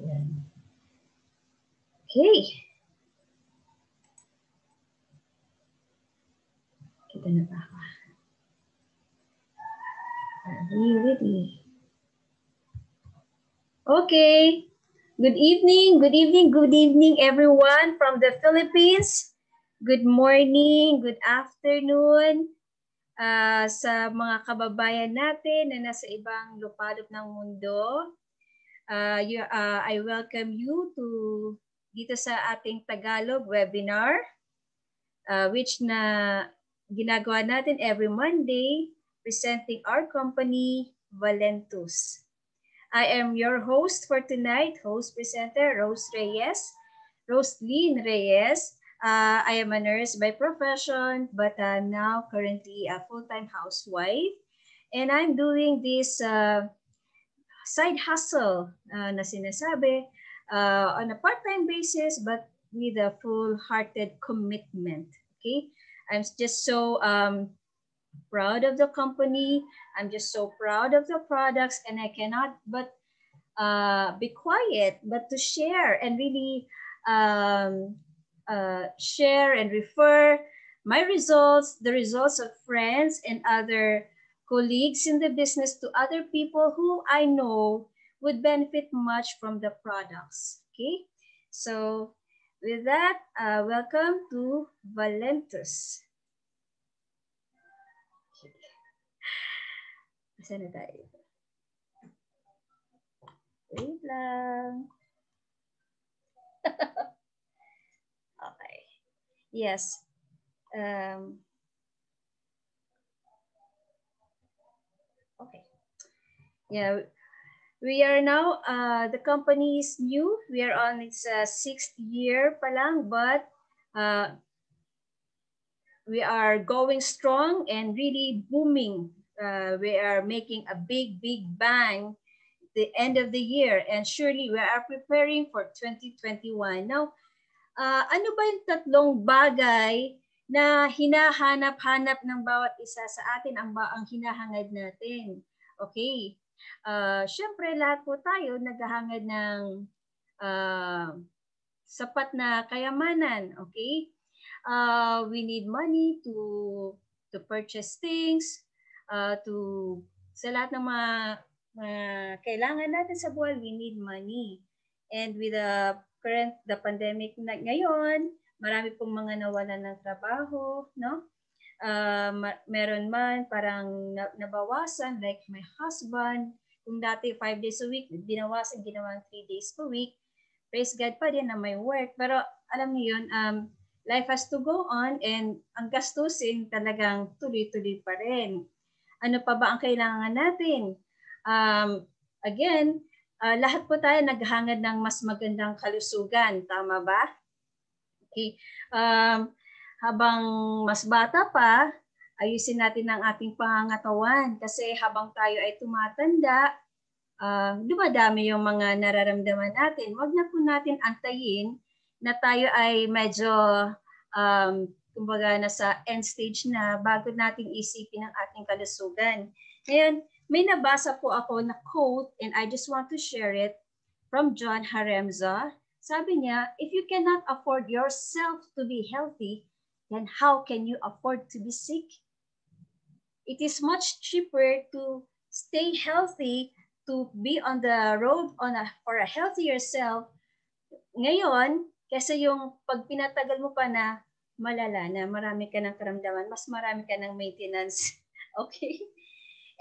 Ayan. Okay. Kita na ba ako? Are we ready? Okay. Good evening, good evening, good evening, everyone from the Philippines. Good morning, good afternoon sa mga kababayan natin na nasa ibang lupalop ng mundo. I welcome you to dito sa ating Tagalog webinar, which na ginagawa natin every Monday, presenting our company, Valentus. I am your host for tonight, host presenter Rose Roslyn Reyes. I am a nurse by profession, but now currently a full-time housewife. And I'm doing this side hustle na sinasabi on a part-time basis, but with a full-hearted commitment. Okay, I'm just so proud of the company. I'm just so proud of the products, and I cannot but be quiet, but to share and really share and refer my results, the results of friends and other colleagues in the business to other people who I know would benefit much from the products. Okay, so with that, welcome to Valentus. Saan na tayo? Wait lang. Okay. Yes. Okay. Yeah. We are now, the company is new. We are on its 6th year pa lang, but we are going strong and really booming. We are making a big bang the end of the year, and surely we are preparing for 2021. Now, ano ba yung tatlong bagay na hinahanap-hanap ng bawat isa sa atin, ang hinahangad natin? Okay. Syempre, lahat po tayo naghahangad ng sapat na kayamanan. Okay. We need money to purchase things, sa lahat ng mga kailangan natin sa buhay, we need money. And with the pandemic na ngayon, marami pong mga nawalan ng trabaho, no? Meron man parang nabawasan, like my husband, kung dati 5 days a week, binawasan, ginawang 3 days per week. Praise God pa din na may work. Pero alam niyo yun, life has to go on, and ang gastusin talagang tuloy-tuloy pa rin. Ano pa ba ang kailangan natin? Again, lahat po tayo naghangad ng mas magandang kalusugan. Tama ba? Okay. Habang mas bata pa, ayusin natin ang ating pangangatawan. Kasi habang tayo ay tumatanda, dumadami yung mga nararamdaman natin. Huwag na po natin antayin na tayo ay medyo kumbaga nasa end stage na bago nating isipin ang ating kalusugan. Ngayon, may nabasa po ako na quote, and I just want to share it from John Haremza. Sabi niya, if you cannot afford yourself to be healthy, then how can you afford to be sick? It is much cheaper to stay healthy, to be on the road for a healthier self ngayon, kaysa yung pag pinatagal mo pa na malala na marami ka ng karamdaman, mas marami ka ng maintenance. Okay?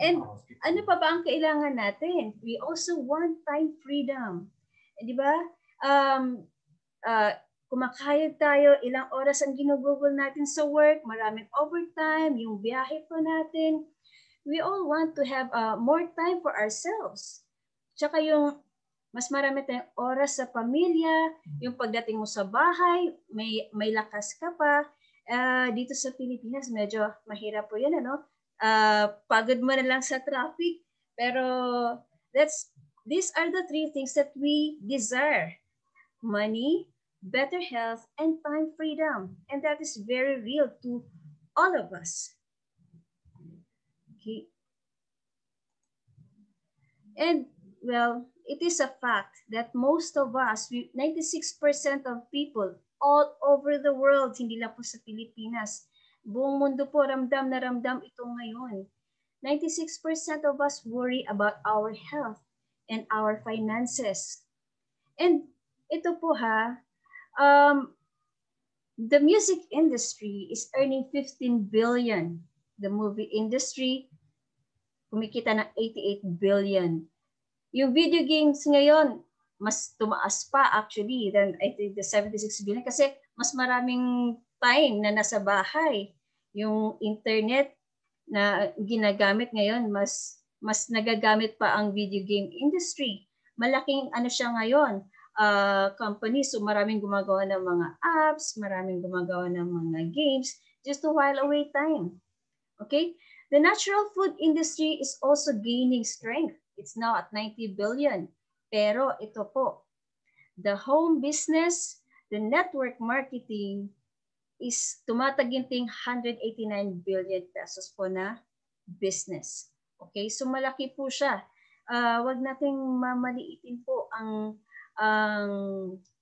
And ano pa ba ang kailangan natin? We also want time freedom. Di ba? Kumakayod tayo, ilang oras ang ginugugol natin sa work, maraming overtime, yung biyahe pa natin. We all want to have more time for ourselves. Tsaka yung mas marami tayong oras sa pamilya, yung pagdating mo sa bahay, may lakas ka pa. Dito sa Pilipinas, medyo mahirap po yan, ano? Pagod mo na lang sa traffic. Pero these are the 3 things that we desire. Money, better health, and time freedom. And that is very real to all of us. Okay. And well, it is a fact that most of us, 96% of people all over the world, hindi lang po sa Pilipinas, buong mundo po ramdam na ramdam ito ngayon. 96% of us worry about our health and our finances. And ito po the music industry is earning 15 billion. The movie industry, kumikita ng 88 billion. Yung video games ngayon, mas tumaas pa actually than I think the 76 billion kasi mas maraming time na nasa bahay. Yung internet na ginagamit ngayon, mas nagagamit pa ang video game industry. Malaking ano siya ngayon, company, so maraming gumagawa ng mga apps, maraming gumagawa ng mga games just to while away time. Okay? The natural food industry is also gaining strength. It's now at 90 billion. Pero ito po, the home business, the network marketing is tumataginting 189 billion pesos po na business. Okay? So malaki po siya. Wag nating mamaliitin po ang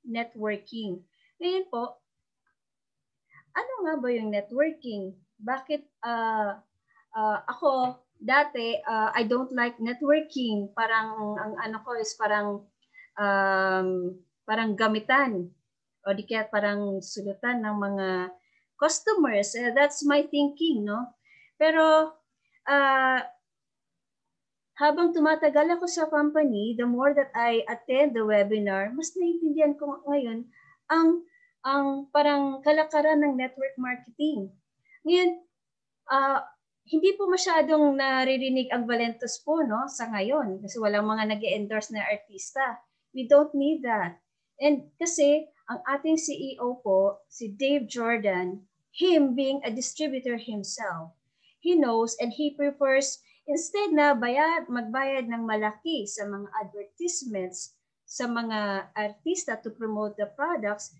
networking. Ngayon po, ano nga ba yung networking? Bakit ako dati I don't like networking. Parang ang ano ko is parang gamitan o di kaya parang sulutan ng mga customers. That's my thinking, no? Pero habang tumatagal ako sa company, the more that I attend the webinar, mas naiintindihan ko ngayon ang parang kalakaran ng network marketing. Ngayon, hindi po masyadong naririnig ang Valentos po, no, sa ngayon kasi walang mga nag-endorse na artista. We don't need that. And kasi ang ating CEO po, si Dave Jordan, him being a distributor himself, he knows and he prefers instead na magbayad ng malaki sa mga advertisements sa mga artista to promote the products,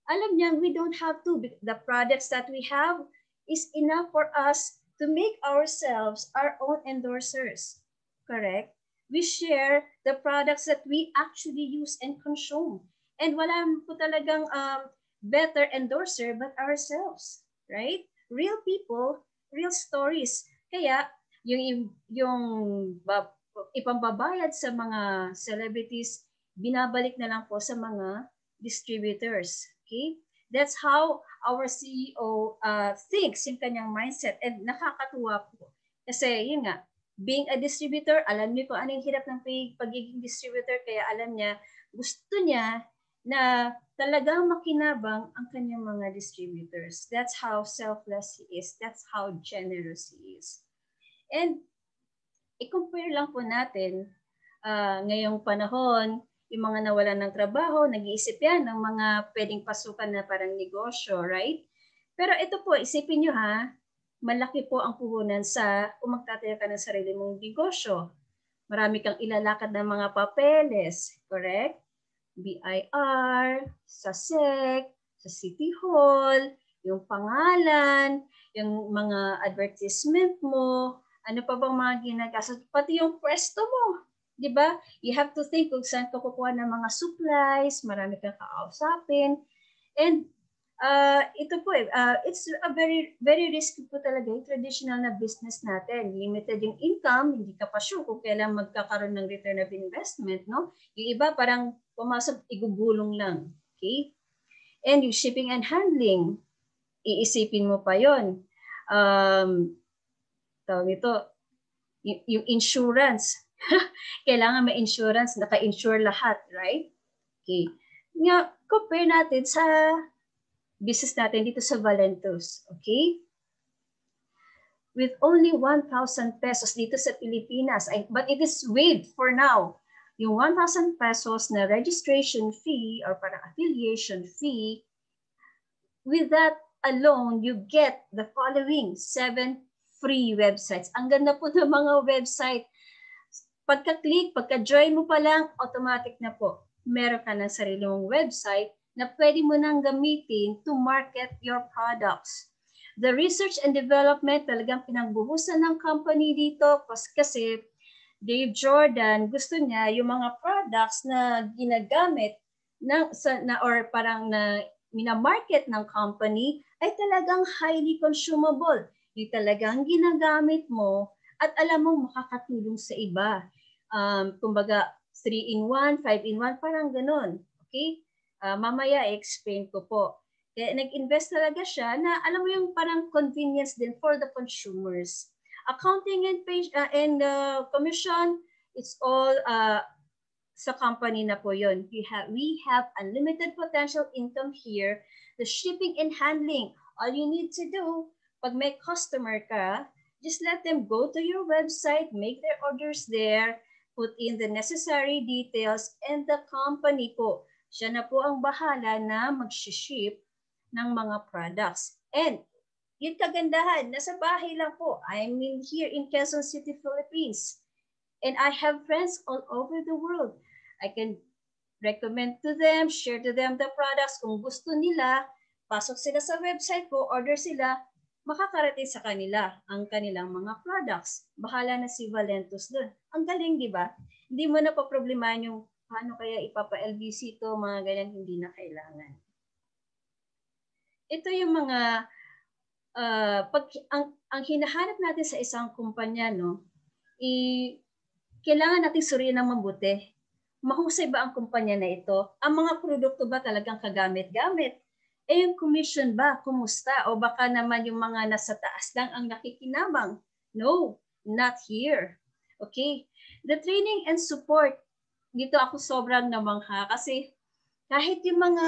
alam niya we don't have to. The products that we have is enough for us to make ourselves our own endorsers. Correct? We share the products that we actually use and consume. And wala po talagang better endorser but ourselves. Right? Real people, real stories. Kaya yung ipambabayad sa mga celebrities, binabalik na lang po sa mga distributors. Okay? That's how our CEO thinks, yung kanyang mindset. And nakakatuwa po. Kasi yun nga, being a distributor, alam niyo po anong hirap ng pagiging distributor, kaya alam niya, gusto niya na talagang makinabang ang kanyang mga distributors. That's how selfless he is. That's how generous he is. And i-compare lang po natin ngayong panahon, yung mga nawalan ng trabaho, nag-iisip yan ng mga pwedeng pasukan na parang negosyo, right? Pero ito po, isipin nyo malaki po ang puhunan sa kung magtatayo ka ng sarili mong negosyo. Marami kang ilalakad ng mga papeles, correct? BIR, sa SEC, sa City Hall, yung pangalan, yung mga advertisement mo, ano pa bang mga ginagastos, pati yung pwesto mo. Diba? You have to think kung saan ka kukuha ng mga supplies, marami kang kausapin. And ito po it's a very, very risky po talaga yung traditional na business natin. Limited yung income, hindi ka pa sure kung kailan magkakaroon ng return of investment, no? Yung iba parang pumasok, igugulong lang. Okay? And yung shipping and handling, iisipin mo pa yon. Tawag ito, yung insurance. Kailangan may insurance, naka-insure lahat, right? Okay. Nga, compare natin sa business natin dito sa Valentos, okay? With only 1,000 pesos dito sa Pilipinas, but it is waived for now. Yung 1,000 pesos na registration fee or parang affiliation fee, with that alone, you get the following 7 free websites. Ang ganda po ng mga website. Pagka-click, pagka-join mo pa lang, automatic na po. Meron ka ng sarili mong website na pwede mo nang gamitin to market your products. The research and development talagang pinagbuhusan ng company dito kasi Dave Jordan, gusto niya yung mga products na ginagamit or parang na minamarket ng company ay talagang highly consumable. Yung talagang ginagamit mo at alam mong makakatulong sa iba. Kumbaga, 3-in-1, 5-in-1, parang ganun. Okay? Mamaya i-explain ko po. Kaya nag-invest talaga siya na alam mo yung parang convenience din for the consumers. Accounting and commission, it's all sa company na po yun. We have unlimited potential income here. The shipping and handling, all you need to do, pag may customer ka, just let them go to your website, make their orders there, put in the necessary details, and the company po, siya na po ang bahala na mag-ship ng mga products. And yung kagandahan, nasa bahay lang po. I'm here in Quezon City, Philippines. And I have friends all over the world. I can recommend to them, share to them the products. Kung gusto nila, pasok sila sa website ko, order sila, makakarating sa kanila ang kanilang mga products. Bahala na si Valentus doon. Ang galing, di ba? Hindi mo na pa-problemahan yung paano kaya ipapa-LBC to, mga ganyan, hindi na kailangan. Ito yung mga ang hinahanap natin sa isang kumpanya, no, kailangan natin suriin ng mabuti. Mahusay ba ang kumpanya na ito? Ang mga produkto ba talagang kagamit-gamit? Yung commission ba? Kumusta? O baka naman yung mga nasa taas lang ang nakikinabang? No, not here. Okay? The training and support, dito ako sobrang namangha kasi kahit yung mga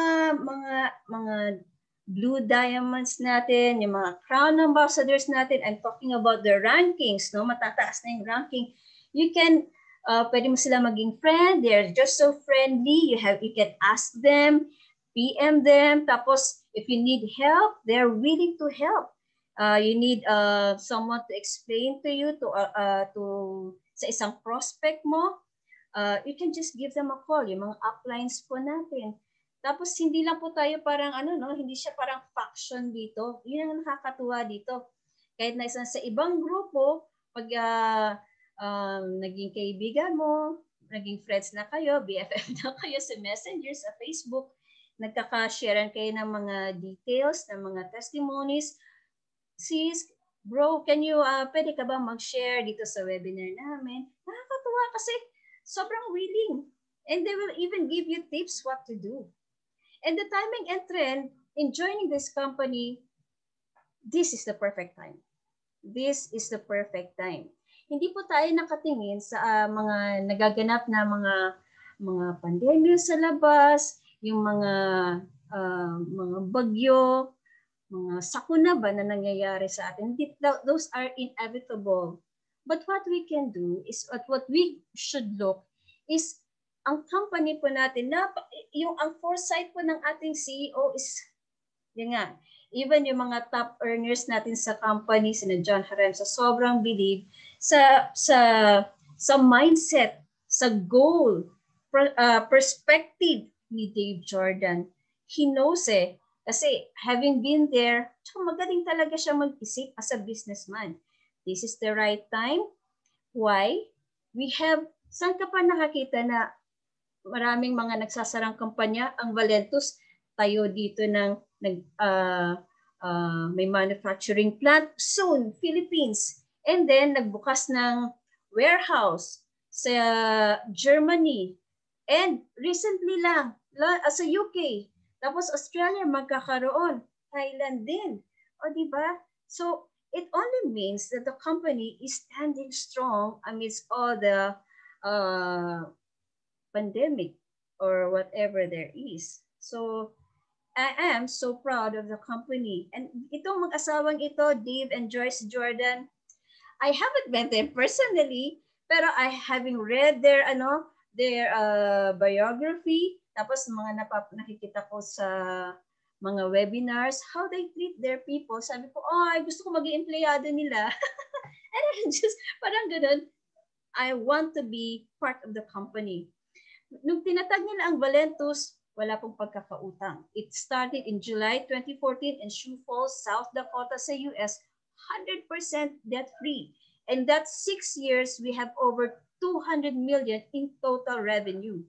Blue Diamonds natin, yung mga Crown Ambassadors natin, I'm talking about the rankings, no? Matataas na yung ranking. You can, pwede mo sila maging friend, they're just so friendly, you can ask them, PM them, tapos if you need help, they're willing to help. You need someone to explain to you, sa isang prospect mo, you can just give them a call, yung mga uplines po natin. Tapos hindi lang po tayo parang hindi siya parang faction dito. Yun ang nakakatuwa dito. Kahit na sa ibang grupo, pag naging kaibigan mo, naging friends na kayo, BFF na kayo sa Messenger, sa Facebook, nagkaka-sharean kayo ng mga details, ng mga testimonies. Sis, bro, pwede ka ba mag-share dito sa webinar namin? Nakakatuwa kasi sobrang willing. And they will even give you tips what to do. And the timing and trend in joining this company, this is the perfect time. This is the perfect time. Hindi po tayo nakatingin sa mga nagaganap na mga pandemya sa labas, yung mga bagyo, mga sakuna ba na nangyayari sa atin. Those are inevitable. But what we can do is, what we should look is, ang company po natin, ang foresight po ng ating CEO is, yun nga, even yung mga top earners natin sa company, sina John Harem, sobrang believe sa mindset, sa goal, perspective ni Dave Jordan. He knows kasi having been there, magaling talaga siya mag-isip as a businessman. This is the right time. Why? Saan ka pa nakakita na maraming mga nagsasarang kampanya? Ang Valentus, tayo dito ng may manufacturing plant soon, Philippines. And then nagbukas ng warehouse sa Germany. And recently lang, sa UK. Tapos Australia magkakaroon. Thailand din. O diba? So it only means that the company is standing strong amidst all the pandemic or whatever there is. So I am so proud of the company. And itong mag-asawang ito, Dave and Joyce Jordan, I haven't met them personally, pero having read their biography, tapos mga nakikita ko sa mga webinars, how they treat their people. Sabi ko, gusto ko maging empleyado nila. And I just, parang ganun, I want to be part of the company. Nung tinatag nila ang Valentus, wala pong pagkakautang. It started in July 2014 in Sioux Falls, South Dakota sa US, 100% debt-free. And that 6 years, we have over 200 million in total revenue.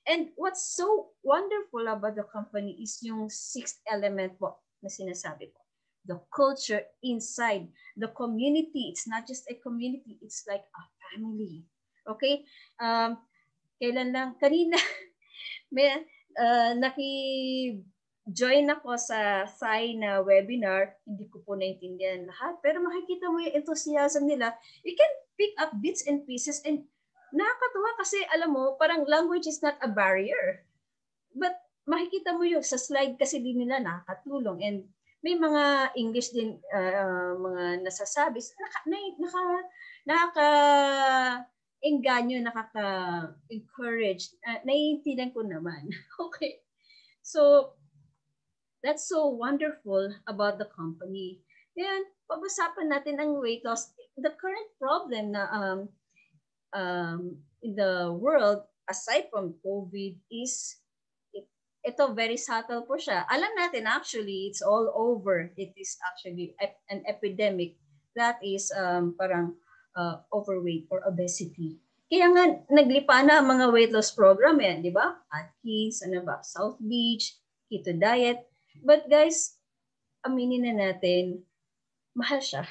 And what's so wonderful about the company is yung sixth element po na sinasabi ko. The culture inside the community. It's not just a community, it's like a family. Okay? Kailan lang, kanina, may naki-join ako sa SAI na webinar. Hindi ko po naintindihan lahat. Pero makikita mo yung enthusiasm nila. You can pick up bits and pieces and nakakatuwa kasi alam mo, parang language is not a barrier. But makikita mo yung sa slide kasi din nila nakakatulong. And may mga English din, mga nasasabi. Nakaka-engganyo, nakaka-encourage. Naiintindihan ko naman. Okay. So, that's so wonderful about the company. Yan, pag-usapan natin ang weight loss. The current problem na in the world, aside from COVID, is ito very subtle po siya. Alam natin actually, it's all over. It is actually an epidemic that is parang overweight or obesity. Kaya nga naglipa na ang mga weight loss program yan, di ba? Atkins, ano ba? South Beach, Keto Diet. But guys, aminin na natin, mahal siya.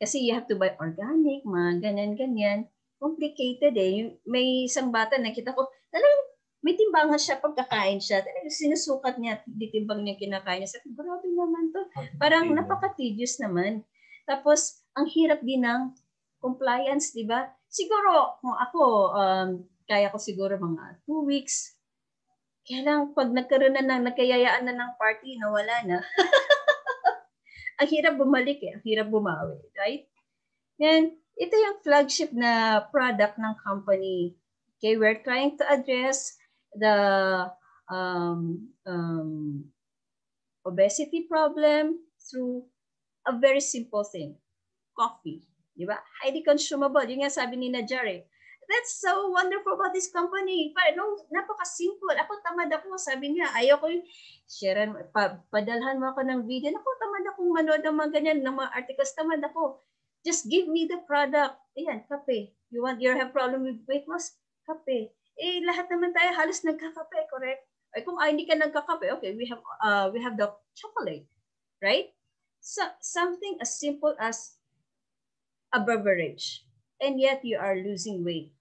Kasi you have to buy organic, mga ganyan-ganyan. Complicated eh. May isang bata nakita ko, talagang may timbangan siya pagkakain siya. Talagang sinusukat niya, ditimbang niya kinakain niya. Sabi, grabe naman to. Parang napaka-tedious naman. Tapos, ang hirap din ng compliance, di ba? Siguro, kung ako, kaya ko siguro mga 2 weeks. Kaya lang, pag nagkaroon na nagkayayaan na ng party, nawala na. Ang hirap bumalik eh, ang hirap bumawi, right? And ito yung flagship na product ng company. Okay, we're trying to address the obesity problem through a very simple thing, coffee. Di ba? Highly consumable. Yung nga sabi ni Najari, that's so wonderful about this company. No, napaka-simple. Ako tamad ako. Sabi niya, ayaw ko yung share, padalhan mo ako ng video. Ako tamad akong manood ng mga ganyan, ng mga articles. Tamad ako. Just give me the product. Ayan, kape. You have problem with weight loss? Kape. Eh, lahat naman tayo halos nagkakape, correct? Ay, kung hindi ka nagkakape, okay, we have the chocolate, right? So, something as simple as a beverage, and yet you are losing weight.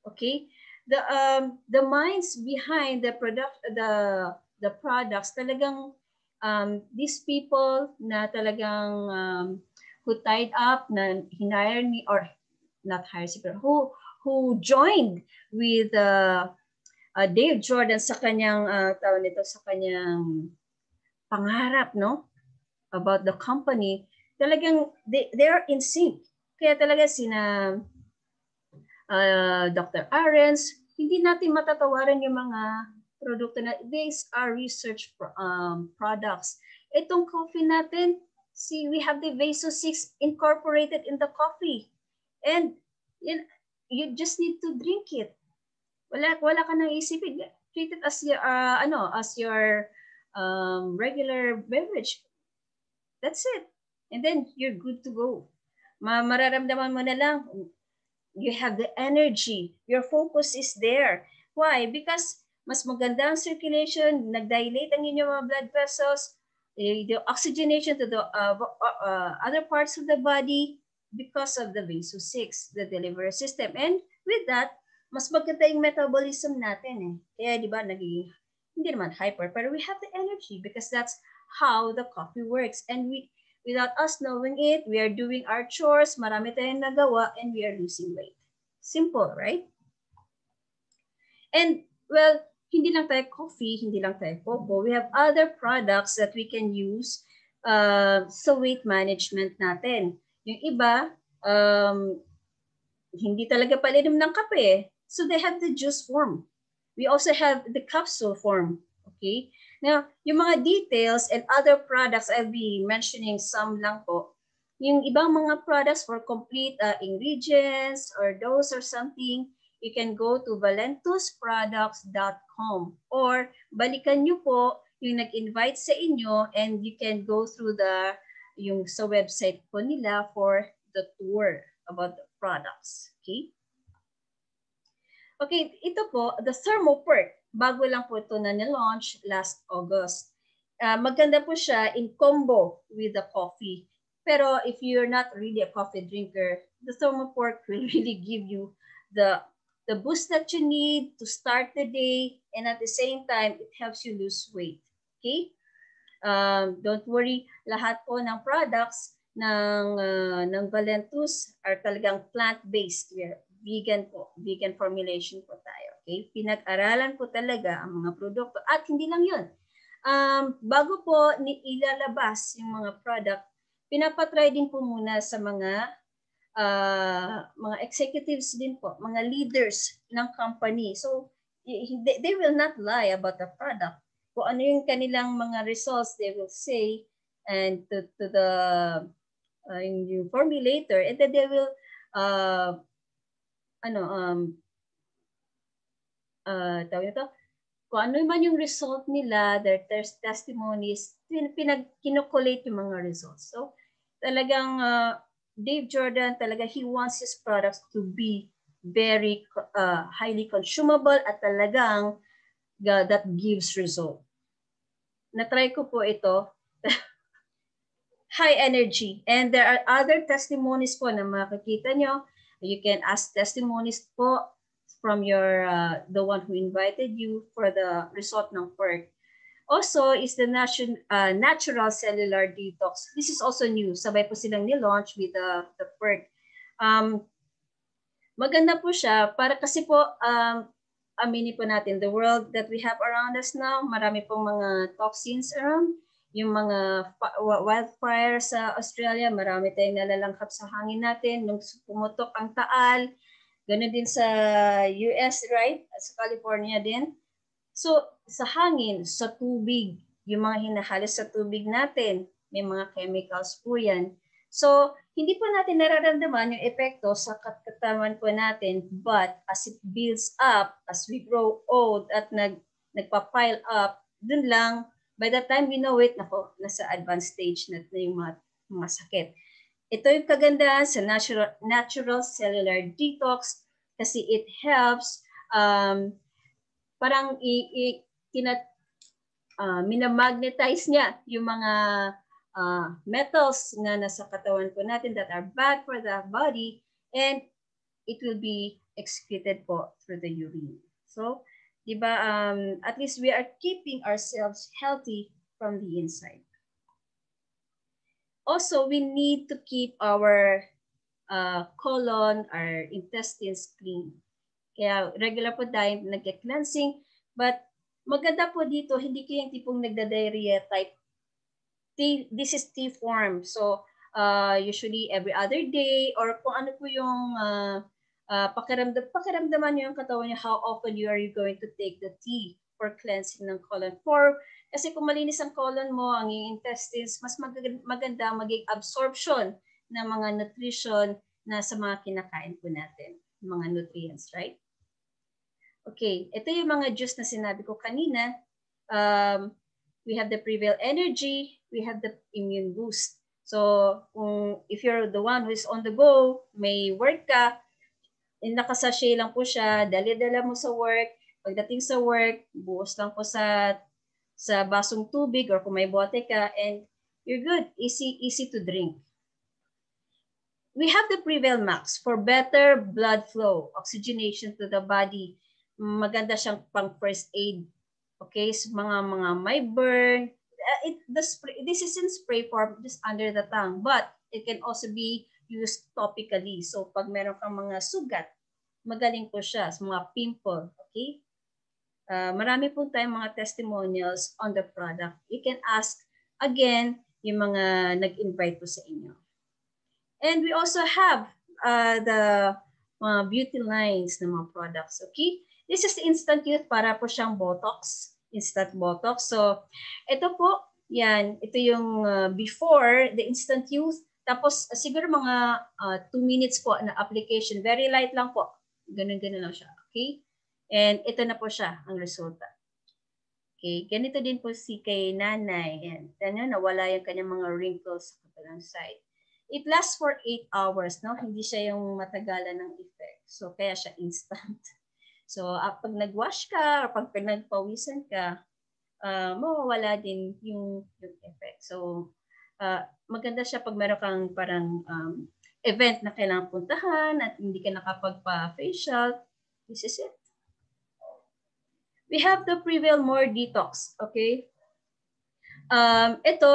Okay, the minds behind the products talagang these people na talagang who tied up na hinire ni or not hire siguro who joined with Dave Jordan sa kanyang tawag nito sa kanyang pangarap, no, about the company. Talagang they are in sync. Kaya talaga sina Dr. Arens, hindi natin matatawaran yung mga produkto na these are research products. Itong coffee natin, see, we have the Vaso 6 incorporated in the coffee. And you just need to drink it. Wala ka nang isipin. Treat it as your regular beverage. That's it. And then you're good to go. Mararamdaman mo na lang, you have the energy. Your focus is there. Why? Because mas maganda ang circulation, nag-dilate ang inyong mga blood vessels, the oxygenation to the other parts of the body because of the Vaso 6, the delivery system. And with that, mas maganda yung metabolism natin eh. Kaya di ba, naging, hindi naman hyper, pero we have the energy because that's how the coffee works. And without us knowing it, we are doing our chores, marami tayong nagawa, and we are losing weight. Simple, right? And, well, hindi lang tayo coffee, hindi lang tayo cocoa. We have other products that we can use sa weight management natin. Yung iba, hindi talaga palinom ng kape. So they have the juice form. We also have the capsule form. Okay? Now, yung mga details and other products, I'll be mentioning some lang po. Yung ibang mga products for complete ingredients or dose or something, you can go to valentusproducts.com or balikan nyo po yung nag-invite sa inyo and you can go through yung sa website po nila for the tour about the products. Okay? Okay, ito po, the Thermoperk. Bago lang po ito na nilaunch last August. Maganda po siya in combo with the coffee. Pero if you're not really a coffee drinker, the Thermoperk will really give you the boost that you need to start the day, and at the same time, it helps you lose weight. Okay? Don't worry, lahat po ng products ng Valentus are talagang plant-based. Vegan po, vegan formulation po tayo. Okay? Pinag-aralan po talaga ang mga produkto. At hindi lang yun. Bago po ilalabas yung mga product, pinapatry din po muna sa mga executives din po, mga leaders ng company. So, they will not lie about the product. Kung ano yung kanilang mga results, they will say, and to the yung formulator, and then they will tawag ito, kung ano man yung result nila, their testimonies, kinokolate yung mga results. So, talagang Dave Jordan, talaga he wants his products to be very highly consumable at talagang that gives result. Na-try ko po ito. High energy. And there are other testimonies po na makikita nyo. You can ask testimonies po from your the one who invited you for the result ng perk. Also is the natural cellular detox. This is also new. Sabay po silang ni-launch with the perk. Maganda po siya para kasi po aminin po natin the world that we have around us now, marami pong mga toxins around. Yung mga wildfire sa Australia, marami tayong nalalanghap sa hangin natin nung pumutok ang taal. Ganun din sa US, right? Sa California din. So, sa hangin, sa tubig, yung mga hinahalos sa tubig natin, may mga chemicals po yan. So, hindi po natin nararamdaman yung epekto sa katawan po natin, but as it builds up, as we grow old at nagpa-pile up, dun lang, by the time we know it, nasa advanced stage na yung mga sakit. Ito yung kagandahan sa natural cellular detox kasi it helps parang minamagnetize niya yung mga metals na nasa katawan po natin that are bad for the body, and it will be excreted po through the urine. So, diba, at least we are keeping ourselves healthy from the inside. Also, we need to keep our colon, our intestines clean. Kaya regular po tayo nag-cleansing, but maganda po dito, hindi kayo yung tipong nagda-diarrhea type. This is T form. So, usually every other day, or kung ano po yung pakiramdaman nyo yung katawan nyo, how often you are going to take the tea for cleansing ng colon. Kasi kung malinis ang colon mo, ang intestines, mas maganda maging absorption ng mga nutrition na sa mga kinakain po natin, mga nutrients, right? Okay, ito yung mga juice na sinabi ko kanina. We have the Prevail Energy, we have the Immune Boost. So, if you're the one who is on the go, may work ka, nakasashay lang po siya, dali-dala mo sa work, pagdating sa work, buhos lang po sa basong tubig or kung may bote ka, and you're good. Easy to drink. We have the Prevail Max for better blood flow, oxygenation to the body. Maganda siyang pang first aid. Okay, so mga may burn. This is in spray form, just under the tongue, but it can also be used topically. So pag meron kang mga sugat, magaling po siya sa mga pimple. Okay? Marami po tayong mga testimonials on the product. You can ask again yung mga nag-invite po sa inyo. And we also have the beauty lines ng mga products. Okay? This is the Instant Youth, para po siyang Botox, instant Botox. So, ito po, yan. Ito yung before the Instant Youth. Tapos, siguro mga 2 minutes po na application. Very light lang po. Ganun-ganun lang siya. Okay? And ito na po siya, ang resulta. Okay? Ganito din po si kay nanay. Yan. Yan, nawala yung kanyang mga wrinkles sa kapalang side. It lasts for 8 hours, no? Hindi siya yung matagalan ng effect. So, kaya siya instant. So, pag nag-wash ka or pag nagpawisan ka, mawawala din yung effect. So, maganda siya pag meron kang parang event na kailangan puntahan at hindi ka nakapagpa-facial. This is it. We have the Prevail More Detox, okay? Ito,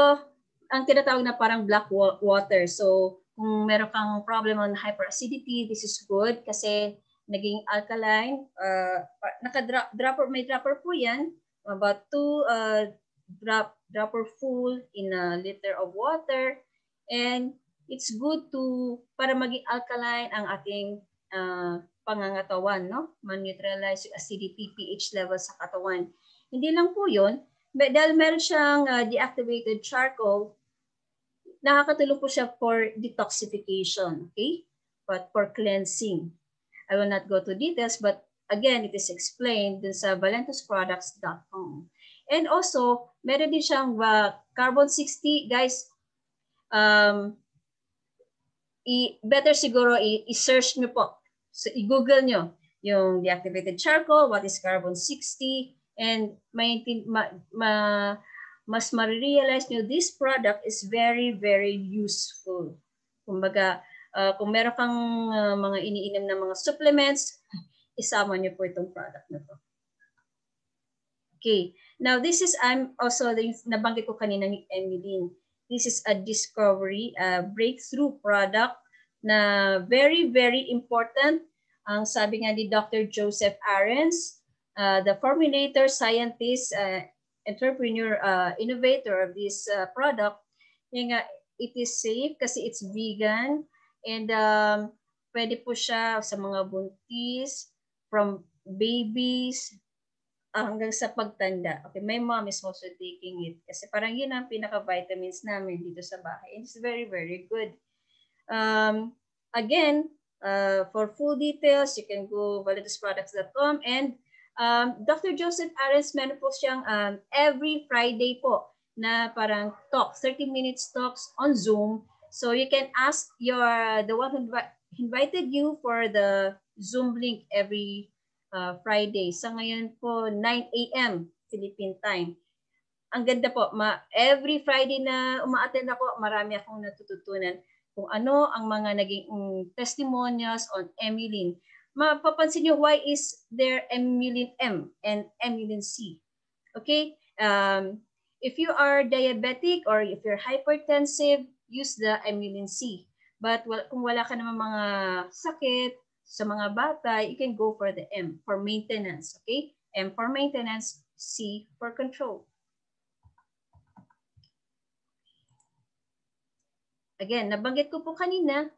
ang tinatawag na parang black water. So, kung meron kang problem on hyperacidity, this is good kasi naging alkaline. May dropper po yan. About 2 dropper full in a liter of water. And it's good para maging alkaline ang ating pangangatawan, no? Man-neutralize yung acidity, pH level sa katawan. Hindi lang po yun, dahil meron siyang deactivated charcoal, nakakatulong po siya for detoxification, okay? But for cleansing. I will not go to details, but again, it is explained dun sa valentusproducts.com. And also, meron din siyang carbon 60. Guys, better siguro i-search nyo po. So, i-google nyo yung deactivated charcoal, what is carbon 60, and mas ma-realize nyo this product is very, very useful. Kumbaga, kung meron kang mga iniinom na mga supplements, isama nyo po itong product na to. Okay. Now, this is, also, nabanggit ko kanina ni Emeline. This is a discovery, a breakthrough product na very, very important. Ang sabi nga ni Dr. Joseph Ahrens, the formulator, scientist, entrepreneur, innovator of this product, it is safe kasi it's vegan and pwede po siya sa mga buntis, from babies, hanggang sa pagtanda. Okay, my mom is also taking it kasi parang yun ang pinaka-vitamins namin dito sa bahay. And it's very, very good. Again, for full details, you can go valentusproducts.com and Dr. Joseph Ahrens, meron po siyang every Friday po na parang talk, 30 minutes talks on Zoom. So you can ask the one who invited you for the Zoom link every Friday. Sa ngayon po, 9 a.m. Philippine time. Ang ganda po, every Friday na uma-attend ako, marami akong natututunan kung ano ang mga naging testimonials on Emeline. Mapapansin nyo, why is there Emeline M and Emeline C? Okay? If you are diabetic or if you're hypertensive, use the Emeline C. But kung wala ka naman mga sakit, sa mga bata, you can go for the M, for maintenance, okay? M for maintenance, C for control. Again, nabanggit ko po kanina,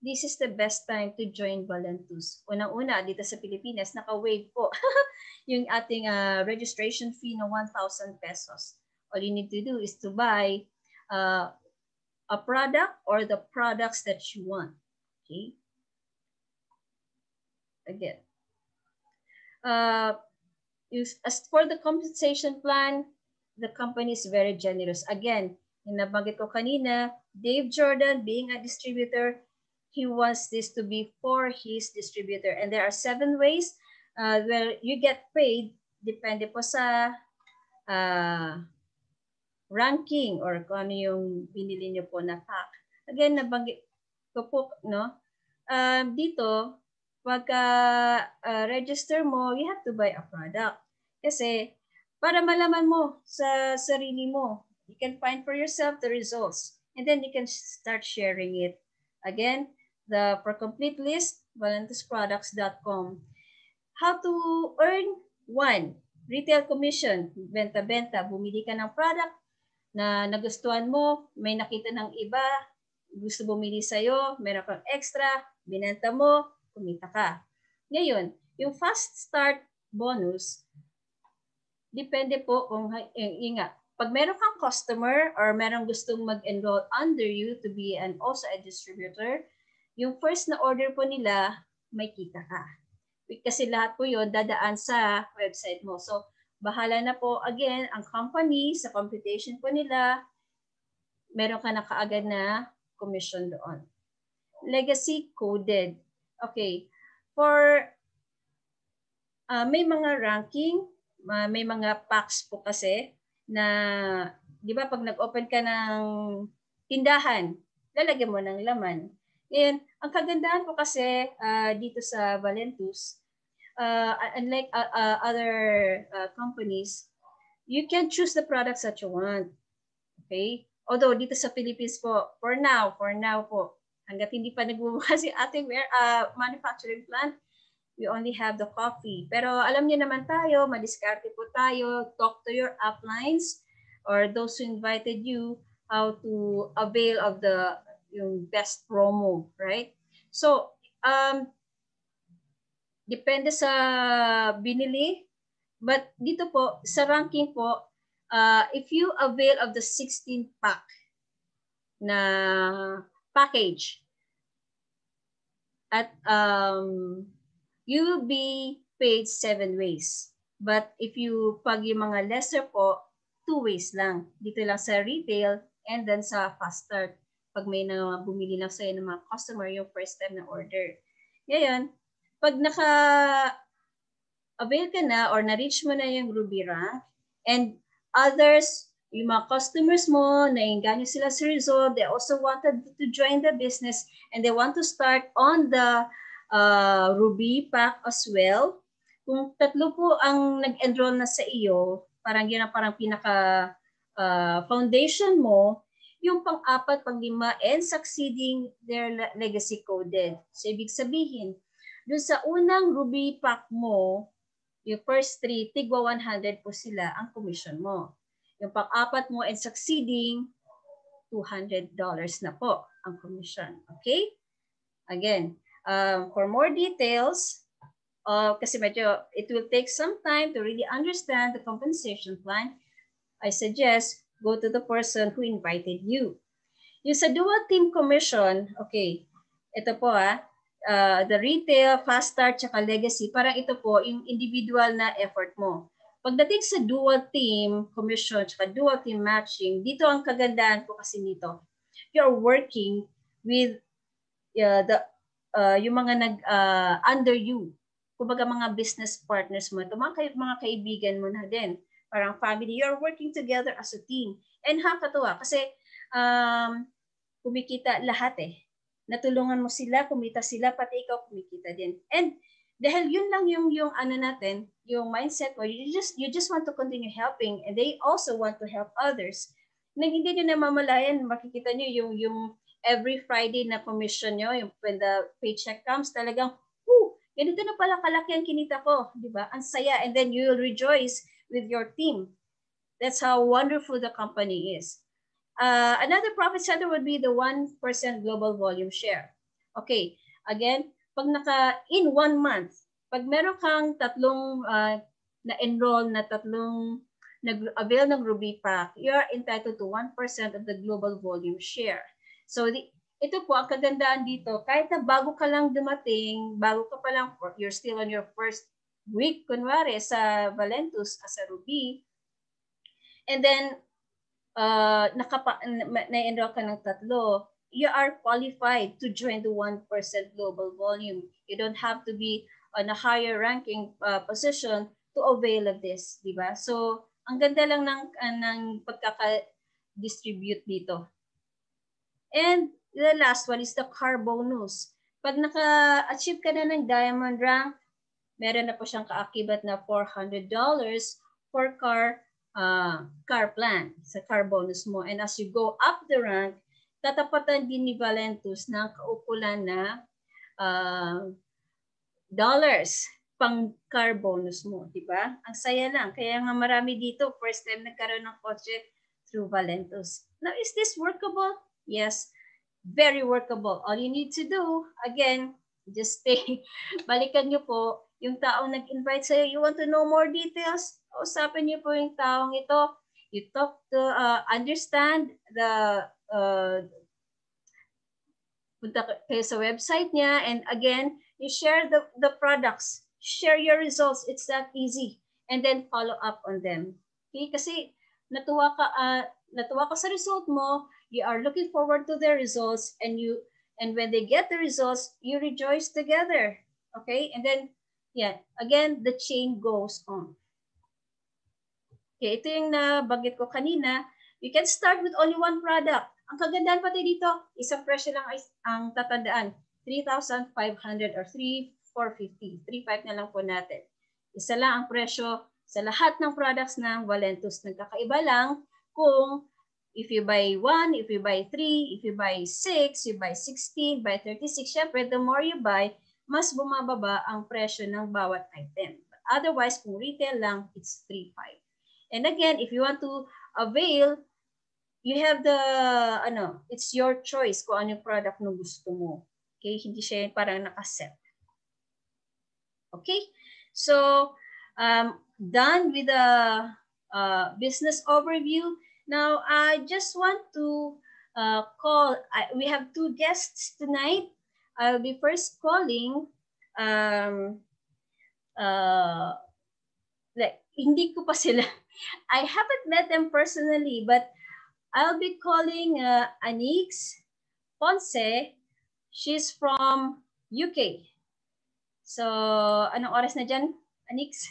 this is the best time to join Valentus. Unang-una, dito sa Pilipinas, naka-waive po yung ating registration fee na 1,000 pesos. All you need to do is to buy a product or the products that you want, okay? Again, as for the compensation plan, the company is very generous. Again, yung nabanggit ko kanina, Dave Jordan, being a distributor, he wants this to be for his distributor. And there are 7 ways where you get paid, depende po sa ranking or kung ano yung binili nyo po na pack. Again, nabanggit ko po, no? Dito, pagka register mo, you have to buy a product. Kasi para malaman mo sa sarili mo, you can find for yourself the results. And then you can start sharing it. Again, for complete list, valentusproducts.com. How to earn 1, retail commission, benta-benta, bumili ka ng product na nagustuhan mo, may nakita ng iba, gusto bumili sa'yo, meron kang extra, binenta mo, kumita ka. Ngayon, yung fast start bonus, depende po kung, pag meron kang customer or meron gustong mag-enroll under you to be also a distributor, yung first na order po nila, may kita ka. Kasi lahat po yun dadaan sa website mo. So, bahala na po, again, ang company, sa computation po nila, meron ka na kaagad na commission doon. Legacy coded. Okay. For may mga ranking, may mga packs po kasi na, di ba pag nag-open ka ng tindahan, lalagyan mo ng laman. And ang kagandahan po kasi dito sa Valentus, unlike other companies, you can choose the products that you want. Okay? Although dito sa Philippines po, for now po, hanggat hindi pa nagbubukas si ating manufacturing plant, we only have the coffee. Pero alam niyo naman tayo, madiskarte po tayo, talk to your uplines or those who invited you how to avail of the yung best promo, right? So, depende sa binili, but dito po, sa ranking po, if you avail of the 16 pack na package, at you will be paid 7 ways. But if you pag yung mga lesser po, 2 ways lang. Dito lang sa retail and then sa fast start. Pag may na bumili lang sa'yo ng mga customer yung first time na order. Ngayon, pag naka-avail ka na or na-reach mo na yung Ruby rank and others, yung mga customers mo, nainganyo sila sa result, they also wanted to join the business and they want to start on the Ruby pack as well. Kung 3 po ang nag-enroll na sa iyo, parang yun ang parang pinaka foundation mo, yung pang-4, pang-5, and succeeding their legacy coded. So, ibig sabihin, dun sa unang Ruby pack mo, yung first 3, tigwa 100 po sila ang commission mo. Yung pang-4 mo and succeeding, $200 na po ang commission. Okay? Again, for more details, kasi medyo it will take some time to really understand the compensation plan, I suggest go to the person who invited you. Yung sa dual team commission, okay, ito po the retail, fast start, tsaka legacy, parang ito po yung individual na effort mo. Pagdating sa dual team commission, tsaka dual team matching, dito ang kagandahan po kasi nito. You're working with yung mga under you. Kumbaga mga business partners mo, ito mga kaibigan mo na din. Parang family, you're working together as a team. And nakakatuwa kasi kumikita lahat natulungan mo sila, kumita sila, pati ikaw kumikita din. And dahil yun lang yung ano natin, yung mindset mo, you just want to continue helping and they also want to help others. Na hindi nyo namamalayan, makikita nyo yung every Friday na commission nyo, yung when the paycheck comes, talagang, ganito na pala kalaki ang kinita ko, di ba? Ang saya, and then you will rejoice with your team. That's how wonderful the company is. Another profit center would be the 1% global volume share. Okay, again, pag in 1 month, pag meron kang 3 na-enroll na 3 nag-avail ng Ruby Pack, you are entitled to 1% of the global volume share. So, ito po, ang kagandaan dito, kahit na bago ka lang dumating, bago ka pa lang, you're still on your first week, kunwari, sa Valentus as a Ruby, and then, na-enroll ka ng 3, you are qualified to join the 1% global volume. You don't have to be on a higher ranking position to avail of this, di ba? So, ang ganda lang ng pagkaka-distribute dito. And the last one is the car bonus. Pag naka-achieve ka na ng diamond rank, meron na po siyang kaakibat na $400 for car plan sa car bonus mo. And as you go up the rank, tatapatan din ni Valentus ng kaukulan na dollars pang car bonus mo, di ba? Ang saya lang. Kaya nga marami dito, first time nagkaroon ng kotse through Valentus. Now, is this workable? Yes, very workable. All you need to do, again, just stay. Balikan nyo po yung taong nag-invite sa'yo. You want to know more details? Usapin niyo po yung taong ito. You talk to, understand the, punta kayo sa website niya, and again, you share the products. Share your results. It's that easy. And then follow up on them. Okay? Kasi natuwa ka sa result mo, you are looking forward to their results, and when they get the results, you rejoice together. Okay? And then, Yan. Again, the chain goes on. Okay, ito yung nabanggit ko kanina. You can start with only one product. Ang kagandahan pati dito, isang presyo lang ang tatandaan. 3,500 or 3,450. 3,500 na lang po natin. Isa lang ang presyo sa lahat ng products ng Valentus. Nagkakaiba lang kung if you buy 1, if you buy 3, if you buy 6, you buy 16, buy 36. Syempre, the more you buy, mas bumababa ang presyo ng bawat item. But otherwise, kung retail lang, it's 3,500. And again, if you want to avail, you have the, it's your choice kung ano yung product na gusto mo. Okay, hindi siya parang nakaset. Okay, so done with the business overview. Now, I just want to we have two guests tonight. I'll be first calling, hindi ko pa sila, I haven't met them personally, but I'll be calling Anix Ponce. She's from UK. So, anong oras na dyan, Anix?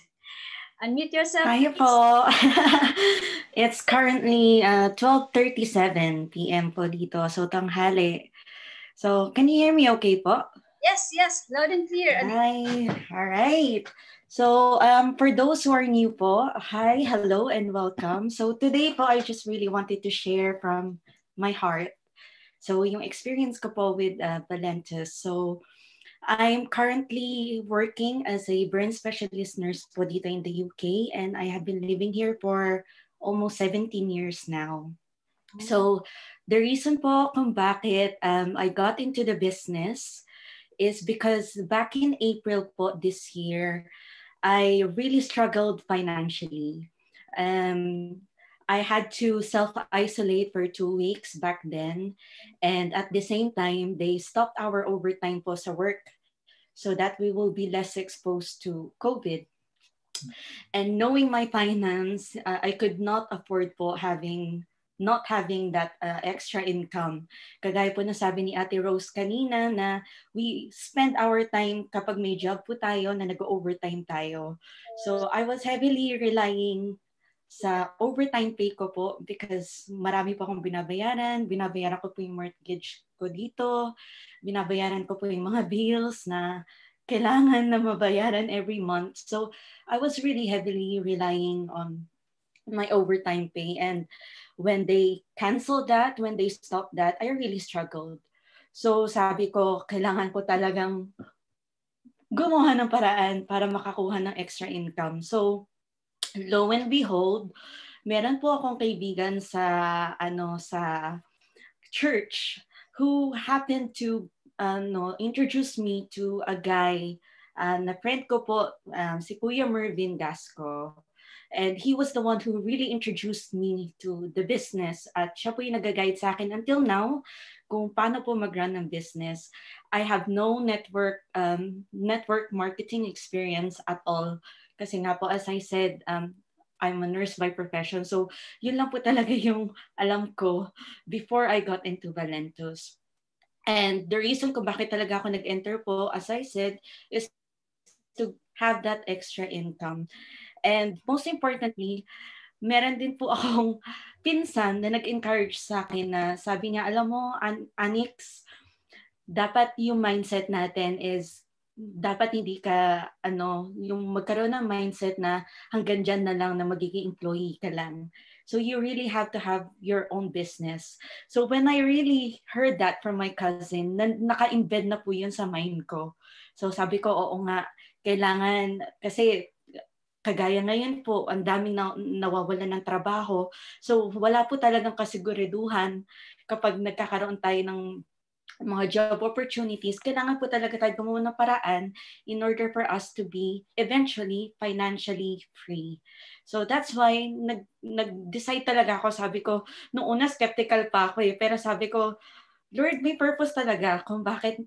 Unmute yourself. Hi po. It's currently 12:37 p.m. po dito. So, tanghali. So, can you hear me okay po? Yes. Loud and clear. Hi. All right. So, for those who are new po, hi, hello, and welcome. So, today po, I just really wanted to share from my heart. So, yung experience ko po with Valentus. So, I'm currently working as a burn specialist nurse po dito in the UK, and I have been living here for almost 17 years now. So the reason po kung bakit I got into the business is because back in April po this year, I really struggled financially. I had to self-isolate for 2 weeks back then. And at the same time, they stopped our overtime po sa work so that we will be less exposed to COVID. And knowing my finance, I could not afford po not having that extra income. Kagaya po na sabi ni Ate Rose kanina na we spend our time kapag may job po tayo na nag-overtime tayo. So I was heavily relying sa overtime pay ko po because marami po akong binabayaran. Binabayaran ko po yung mortgage ko dito. Binabayaran ko po yung mga bills na kailangan na mabayaran every month. So I was really heavily relying on my overtime pay. And when they canceled that, when they stopped that, I really struggled. So sabi ko, kailangan ko talagang gumawa ng paraan para makakuha ng extra income. So lo and behold, meron po akong kaibigan sa church who happened to introduce me to a guy na friend ko po, si Kuya Mervin Gasco. And he was the one who really introduced me to the business. At siya po yung nag-guide sa akin until now kung paano po mag-run ng business. I have no network marketing experience at all. Kasi nga po, as I said, I'm a nurse by profession. So yun lang po talaga yung alam ko before I got into Valentus. And the reason kung bakit talaga ako nag-enter po, as I said, is to have that extra income. And most importantly, meron din po akong pinsan na nag-encourage sa akin na sabi niya, alam mo, Anix, dapat yung mindset natin is dapat hindi ka yung magkaroon ng mindset na hanggang dyan na lang na magiging employee ka lang. So you really have to have your own business. So when I really heard that from my cousin, naka-embed na po yun sa mind ko. So sabi ko, oo nga, kailangan, kasi kagaya ngayon po, ang daming nawawalan ng trabaho. So wala po talagang kasiguraduhan kapag nagkakaroon tayo ng mga job opportunities, kailangan po talaga tayo gumawa ng paraan in order for us to be eventually financially free. So that's why nag-decide talaga ako. Sabi ko, noong una skeptical pa ako pero sabi ko, Lord, may purpose talaga kung bakit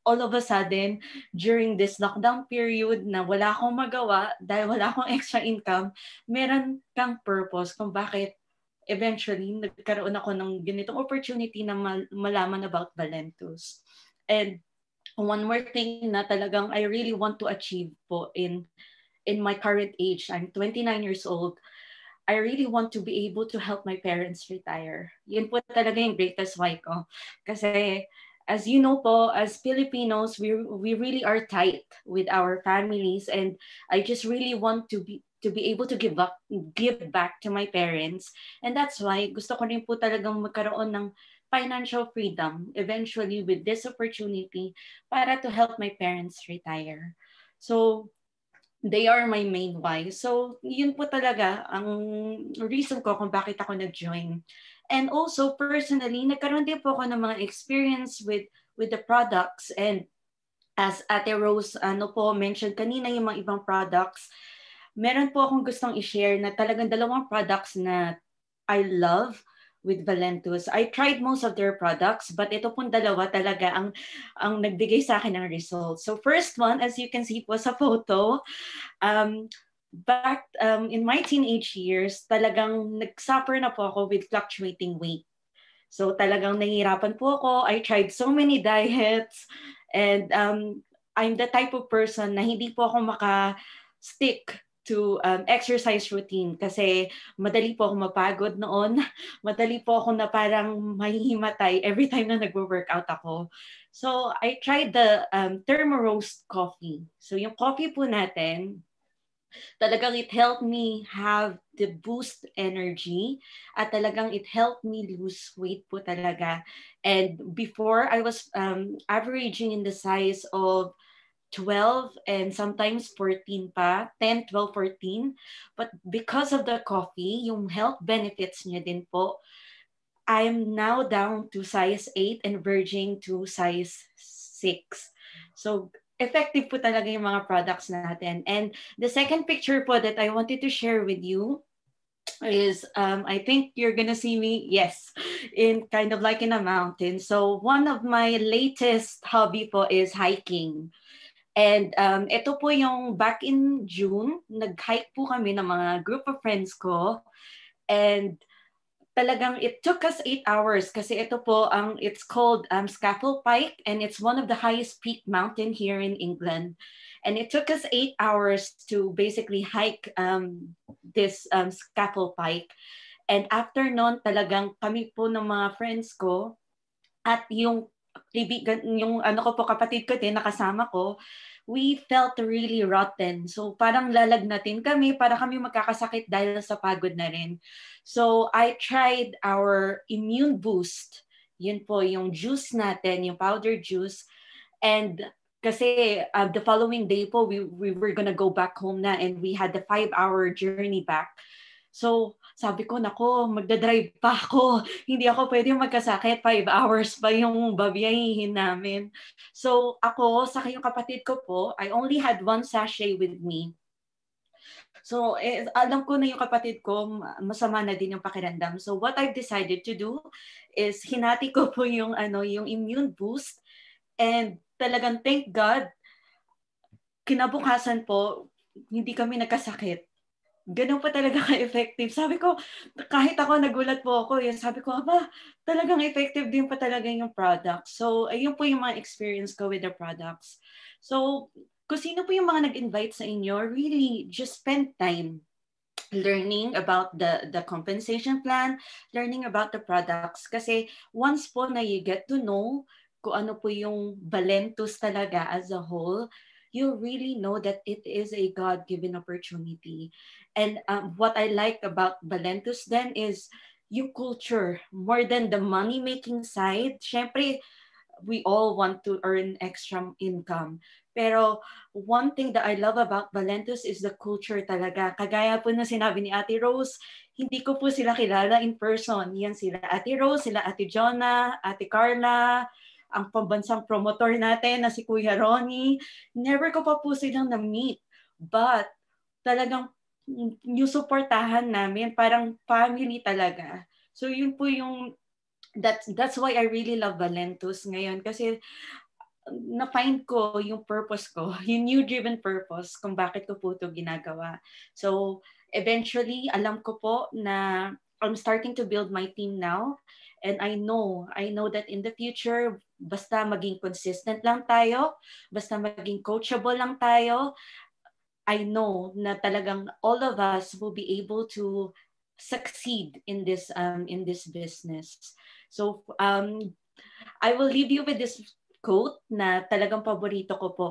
all of a sudden during this lockdown period na wala akong magawa dahil wala akong extra income, meron kang purpose kung bakit eventually nagkaroon ako ng ganitong opportunity na malaman about Valentus. And one more thing na talagang I really want to achieve po in my current age. I'm 29 years old. I really want to be able to help my parents retire. Yun po talaga yung greatest why ko. Kasi as you know po, as Filipinos, we really are tight with our families, and I just really want to be able to give back to my parents. And that's why gusto ko rin po talagang magkaroon ng financial freedom eventually with this opportunity para to help my parents retire. So they are my main why. So, yun po talaga ang reason ko kung bakit ako nag-join. And also, personally, nagkaroon din po ako ng mga experience with the products. And as Ate Rose, mentioned kanina yung mga ibang products, meron po akong gustong i-share na talagang dalawang products na I love with Valentus. I tried most of their products, but ito pong dalawa talaga ang nagbigay sa akin ng results. So first one, as you can see po sa photo, back in my teenage years, talagang nagsuffer na po ako with fluctuating weight. So talagang nahihirapan po ako. I tried so many diets, and I'm the type of person na hindi po ako maka-stick to exercise routine kasi madali po ako mapagod noon. Madali po ako na parang mahihimatay every time na nagwo-workout ako. So I tried the Thermo Roast coffee. So yung coffee po natin, talagang it helped me have the boost energy at talagang it helped me lose weight po talaga. And before I was averaging in the size of 12 and sometimes 14 pa, 10, 12, 14. But because of the coffee, yung health benefits niya din po, I'm now down to size 8 and verging to size 6. So, effective po talaga yung mga products natin. And the second picture po that I wanted to share with you is, I think you're gonna see me, yes, in kind of like in a mountain. So, one of my latest hobby po is hiking. And ito po yung back in June, nag-hike po kami ng mga group of friends ko. And talagang it took us 8 hours kasi ito po it's called Scafell Pike, and it's one of the highest peak mountain here in England. And it took us 8 hours to basically hike this Scafell Pike. And after nun, talagang kami po ng mga friends ko at yung kaibigan, yung ano ko po, kapatid ko din, nakasama ko, we felt really rotten. So parang lalagnatin kami, para kami magkakasakit dahil sa pagod na rin. So I tried our immune boost. Yun po, yung juice natin, yung powder juice. And kasi the following day po, we were gonna go back home na, and we had the 5-hour journey back. So sabi ko, nako, magdadrive pa ako. Hindi ako pwede magkasakit. 5 hours pa yung babiyahihin namin. So ako, sa yung kapatid ko po, I only had 1 sachet with me. So alam ko na yung kapatid ko, masama na din yung pakiramdam. So what I've decided to do is hinati ko po yung yung immune boost, and talagang thank God, kinabukasan po, hindi kami nagkasakit. Ganun pa talaga ka-effective. Sabi ko, kahit ako nagulat po ako, yun, sabi ko, aba, talagang effective din pa talaga yung product. So, ayun po yung mga experience ko with the products. So, kung sino po yung mga nag-invite sa inyo, really just spend time learning about the compensation plan, learning about the products. Kasi once po na you get to know kung ano po yung Valentus talaga as a whole, you really know that it is a God-given opportunity. And what I like about Valentus then is yung culture, more than the money-making side. Syempre, we all want to earn extra income. Pero one thing that I love about Valentus is the culture talaga. Kagaya po na sinabi ni Ate Rose, hindi ko po sila kilala in person. Yan sila Ate Rose, sila Ate Jonah, Ate Carla, ang pambansang promotor natin na si Kuya Ronnie. Never ko pa po silang na-meet. But talagang yung suportahan namin, parang family talaga. So yun po yung, that's why I really love Valentus ngayon, kasi na-find ko yung purpose ko, yung new-driven purpose kung bakit ko po ito ginagawa. So eventually, alam ko po na I'm starting to build my team now, and I know that in the future, basta maging consistent lang tayo, basta maging coachable lang tayo, I know na talagang all of us will be able to succeed in this business. So I will leave you with this quote na talagang paborito ko po.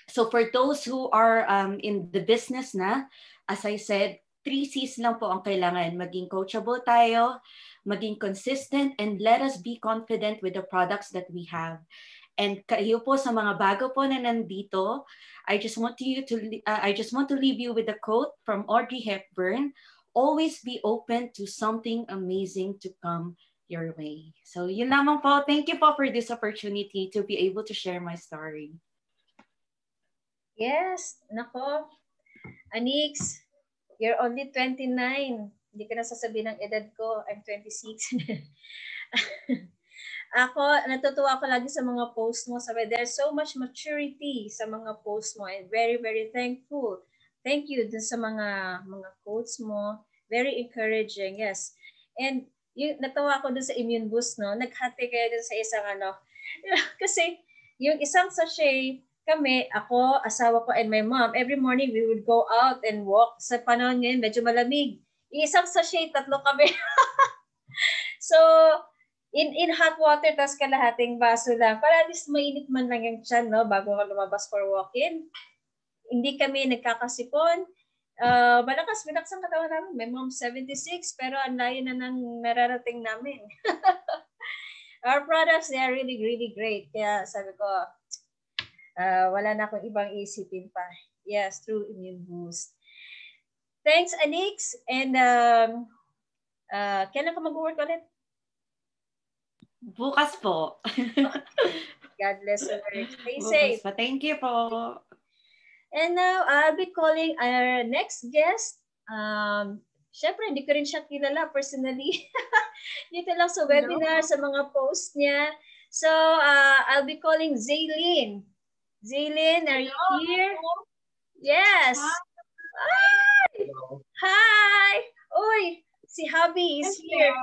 So for those who are in the business na, as I said, 3 C's lang po ang kailangan. Maging coachable tayo, maging consistent, and let us be confident with the products that we have. And kayo po sa mga bago po na nandito, I just want to leave you with a quote from Audrey Hepburn. Always be open to something amazing to come your way. So yun lamang po. Thank you po for this opportunity to be able to share my story. Yes, nako. Anix, you're only 29. Hindi ka na sasabihin ng edad ko. I'm 26. Ako, natutuwa ako lagi sa mga post mo. Sabi, there's so much maturity sa mga post mo and very, very thankful. Thank you dun sa mga quotes mo. Very encouraging, yes. And yung natawa ako dun sa Immune Boost, no? Naghati kayo dun sa isang kasi yung isang sachet, kami, ako, asawa ko, and my mom, every morning we would go out and walk. Sa panahon ngayon, medyo malamig. Isang sachet, 3 kami. So, in hot water, tas kalahating baso lang. Para at least mainit man lang yung tiyan, no? Bago ka lumabas for walk-in. Hindi kami nagkakasipon. Malakas ang katawan namin. My mom 76, pero ang layo na nang nararating namin. Our products, they are really, really great. Kaya sabi ko, wala na akong ibang isipin pa. Yes, through Immune Boost. Thanks, Anix. And kailan ka mag-work ulit? Bukas po. God bless you. Stay safe. Po. Thank you po. And now, I'll be calling our next guest. Siyempre, hindi ko rin siya kilala personally. Dito lang sa webinar, sa mga post niya. So, I'll be calling Zaylin. Zaylin, are you here? Yes. Hi. Hi. Uy, si Hubby is here.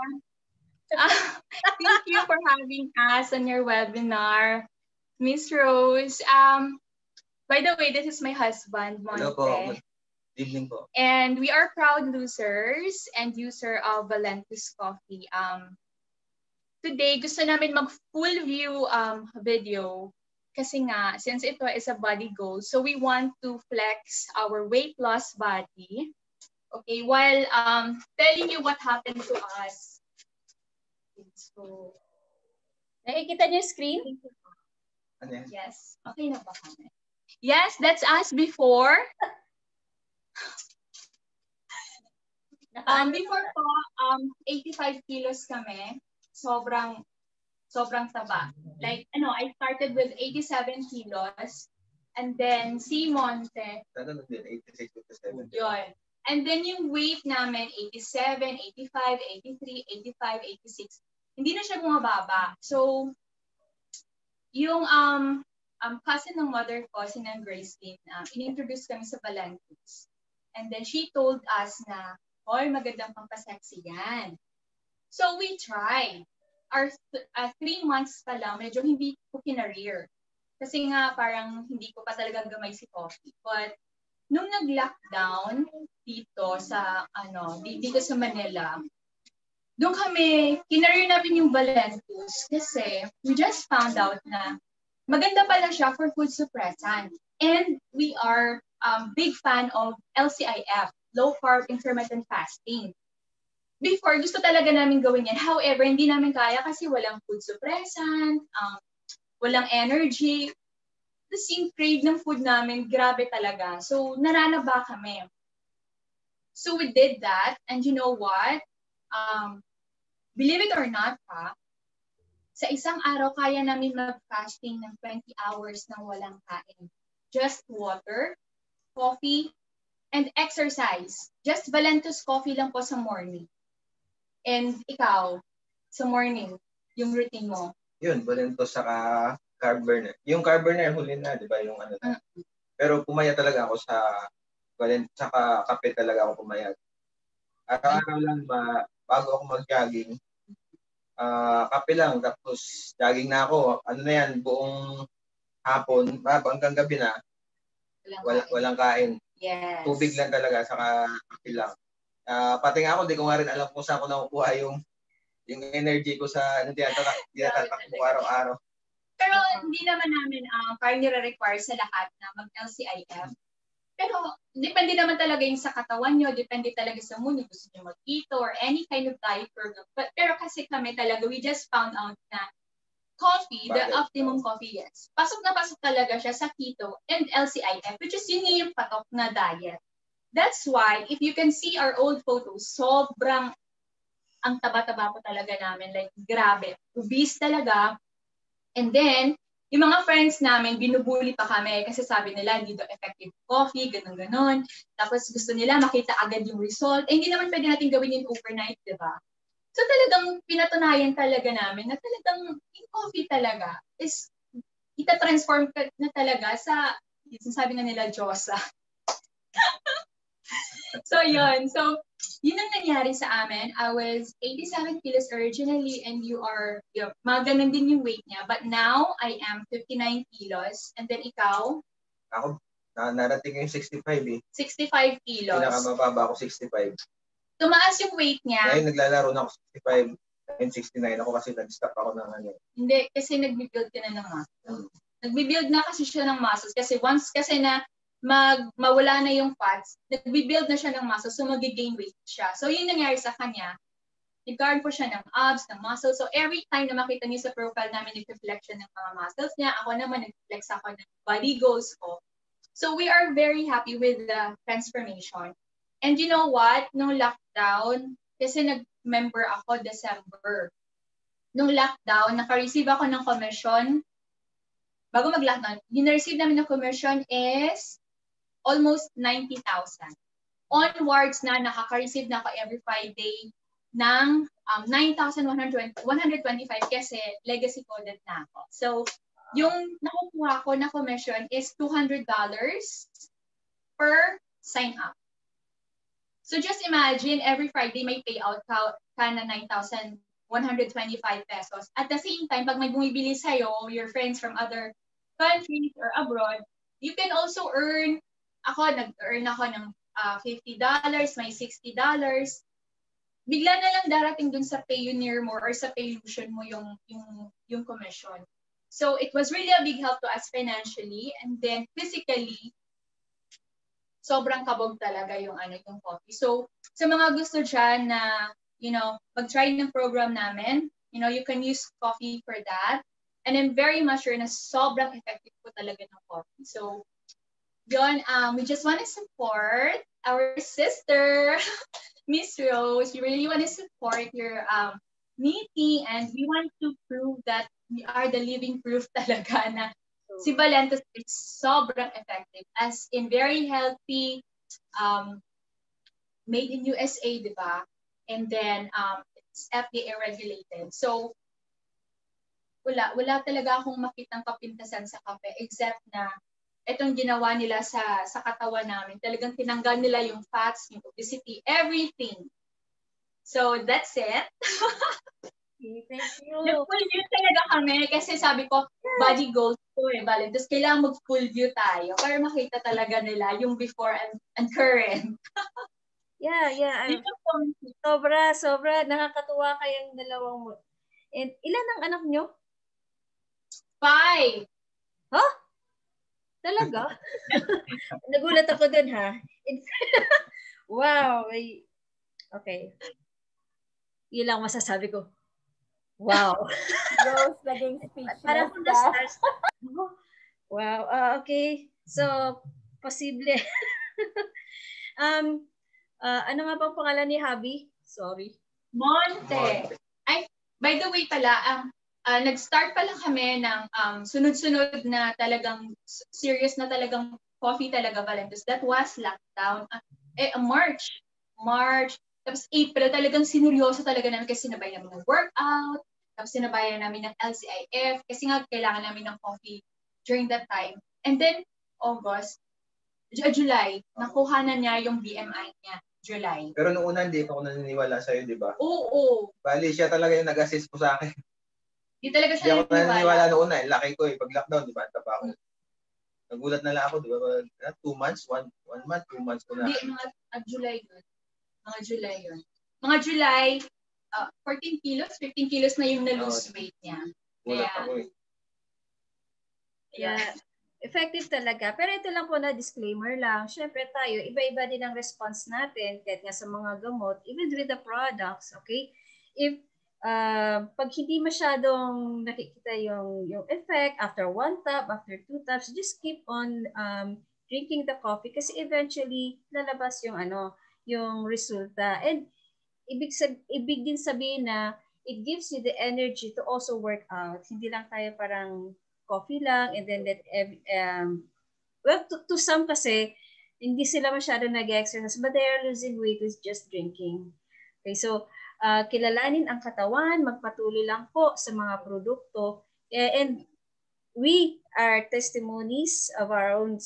Thank you for having us on your webinar, Miss Rose. By the way, this is my husband, Monte. Hello po. Good evening po. And we are proud losers and user of Valentus Coffee. Today, gusto namin mag-full view video kasi nga, since ito is a body goal, so we want to flex our weight loss body. Okay, while telling you what happened to us. So, nakikita niyo yung screen? Ano yan? Yes. Okay na ba kami? Yes, that's us before. Before po, 85 kilos kami. Sobrang taba. Like, I started with 87 kilos. And then, si Monte. 86, 87. Yun. And then yung weight namin, 87, 85, 83, 85, 86. Hindi na siya bumababa. So, yung cousin ng mother ko, si Nan Gracelyn, in-introduce kami sa Valentus. And then she told us na, hoy, magandang pampasexy yan. So we tried. Our 3 months pa lang, medyo hindi ko kinareer. Kasi nga parang hindi ko pa talaga gamay si Coffee. But nung nag-lockdown dito sa Manila, doon kami, kinareer namin yung Valentus kasi we just found out na maganda pala siya for food suppressant. And we are big fan of LCIF, low carb intermittent fasting. Before, gusto talaga namin gawin yan. However, hindi namin kaya kasi walang food suppressant, walang energy. Tapos yung crave ng food namin, grabe talaga. So, naranaba kami. So, we did that. And you know what? Believe it or not, sa isang araw, kaya namin mag-fasting ng 20 hours nang walang kain. Just water, coffee, and exercise. Just Valentus coffee lang po sa morning. And ikaw, sa morning, yung routine mo? Yun, Valentus saka carb burner. Yung carb burner, huli na, di ba? Yung ano na. Pero pumayat talaga ako sa Valentus, saka kape talaga ako pumayat. Araw-araw lang bago ako mag-jogging, kape lang, tapos jogging na ako. Ano na yan, buong hapon, hanggang gabi na, walang kain. Yes. Tubig lang talaga, saka kape lang. Pati nga ako, di ko nga rin alam kung saan ko nakukuha yung energy ko sa tinatatakbo araw-araw. Pero hindi naman namin parang nire-require sa lahat na mag-LCIF. Pero depende naman talaga yung sa katawan nyo, depende talaga sa mood nyo, gusto nyo mag-keto or any kind of diet program. Pero kasi kami talaga, we just found out na coffee, the optimum coffee, yes. Pasok na pasok talaga siya sa keto and LCIF, which is yun yung patok na diet. That's why, if you can see our old photos, sobrang ang taba-taba po talaga namin. Like, grabe. Obese talaga. And then, yung mga friends namin, binubuli pa kami kasi sabi nila, hindi daw effective coffee, ganun-ganon. Tapos gusto nila makita agad yung result. Eh, hindi naman pwede natin gawin yun overnight, di ba? So talagang pinatunayan talaga namin na talagang yung coffee talaga is ita-transform na talaga sa, sabi nga nila, Diyosa. So yun. So yun ang nangyari sa amin. I was 87 kilos originally and mga ganun din yung weight niya. But now, I am 59 kilos. And then ikaw? Ako, narating yung 65 eh. 65 kilos. Pinakamababa ako 65. Tumaas yung weight niya. Ngayon naglalaro na ako 65 and 69 ako kasi nag-stop ako ng ano. Hindi, kasi nagbi-build ka na ng muscle. Nagbi-build na kasi siya ng muscles. Kasi once kasi na mawala na yung fats, nagbi-build na siya ng muscles, so mag-gain weight siya. So yun nangyari sa kanya. Nag-guard po siya ng abs, ng muscles. So every time na makita niyo sa profile namin, nag-reflect siya ng mga muscles niya. Ako naman, nag-flex ako ng body goals ko. So we are very happy with the transformation. And you know what? Nung lockdown, kasi nag-member ako December. Nung lockdown, naka-receive ako ng commission. Bago mag-lockdown, yung na-receive namin ng commission is almost 90,000. Onwards na, nakaka-receive na ako every Friday ng 9,125 kasi legacy coded na ako. So, yung nakukuha ko na commission is $200 per sign up. So, just imagine every Friday may payout ka na 9,125 pesos. At the same time, pag may bumibili sa'yo, your friends from other countries or abroad, you can also earn. Ako, nag-earn ako ng $50, may $60. Bigla na lang darating dun sa Payoneer mo or sa Paylution mo yung commission. So, it was really a big help to us financially and then physically, sobrang kabog talaga yung coffee. So, sa mga gusto dyan na, mag-try ng program namin, you can use coffee for that. And I'm very much sure na sobrang effective po talaga ng coffee. So, yun, we just want to support our sister, Miss Rose. We really want to support your meeting and we want to prove that we are the living proof talaga na si Valentos is sobrang effective. As in very healthy, made in USA, di ba? And then, it's FDA regulated. So, wala talaga akong makitang kapintasan sa kape except na itong ginawa nila sa katawan namin. Talagang tinanggal nila yung fats, yung obesity, everything. So, that's it. Thank you. Nag-full view talaga kami kasi sabi ko, body goals ko Valentos. Kailangan mag-full view tayo para makita talaga nila yung before and current. Yeah. Sobra. Nakakatuwa kayong dalawang mo. And ilan ang anak nyo? 5. Huh? Talaga? Nagulat ako dun, ha? Wow. Okay. Yun lang masasabi ko. Wow. Rose, naging speechless. Parang kung na-stars. Wow. Okay. So, posible. Ano nga bang pangalan ni Habi? Sorry. Monte. Ay, by the way pala, nag-start pa lang kami ng sunod-sunod na talagang serious na talagang coffee talaga, Valentos. That was lockdown. March. Tapos April, talagang sineryoso talaga namin kasi sinabayan namin ng workout. Tapos sinabayan namin ng LCIF kasi nga kailangan namin ng coffee during that time. And then, July, nakuha na niya yung BMI niya. July. Pero noong una, hindi ako naniniwala sa'yo, di ba? Oo. Bali, siya talaga yung nag-assist po sa akin. Hindi talaga Hindi siya ako naniniwala noong una. Laki ko eh. Pag lockdown, di ba? Tapa ako. Nagulat na lang ako, di ba? 2 months, 1 month, 2 months ko na. Hindi, mga July yun. Mga July yun. Mga July, 14 kilos, 15 kilos na yung na-lose weight niya. Gulat ako eh. Yeah. Effective talaga. Pero ito lang po na disclaimer lang. Siyempre tayo, iba-iba din ang response natin kahit nga sa mga gamot, even with the products, okay? If pag hindi masyadong nakikita yung effect after 1 tap, after 2 taps, just keep on drinking the coffee kasi eventually lalabas yung yung resulta. And ibig din sabihin na it gives you the energy to also work out. Hindi lang tayo parang coffee lang and then well, to some kasi hindi sila masyado nag-exercise but they are losing weight with just drinking. Okay, so kilalanin ang katawan, magpatuloy lang po sa mga produkto and we are testimonies of our own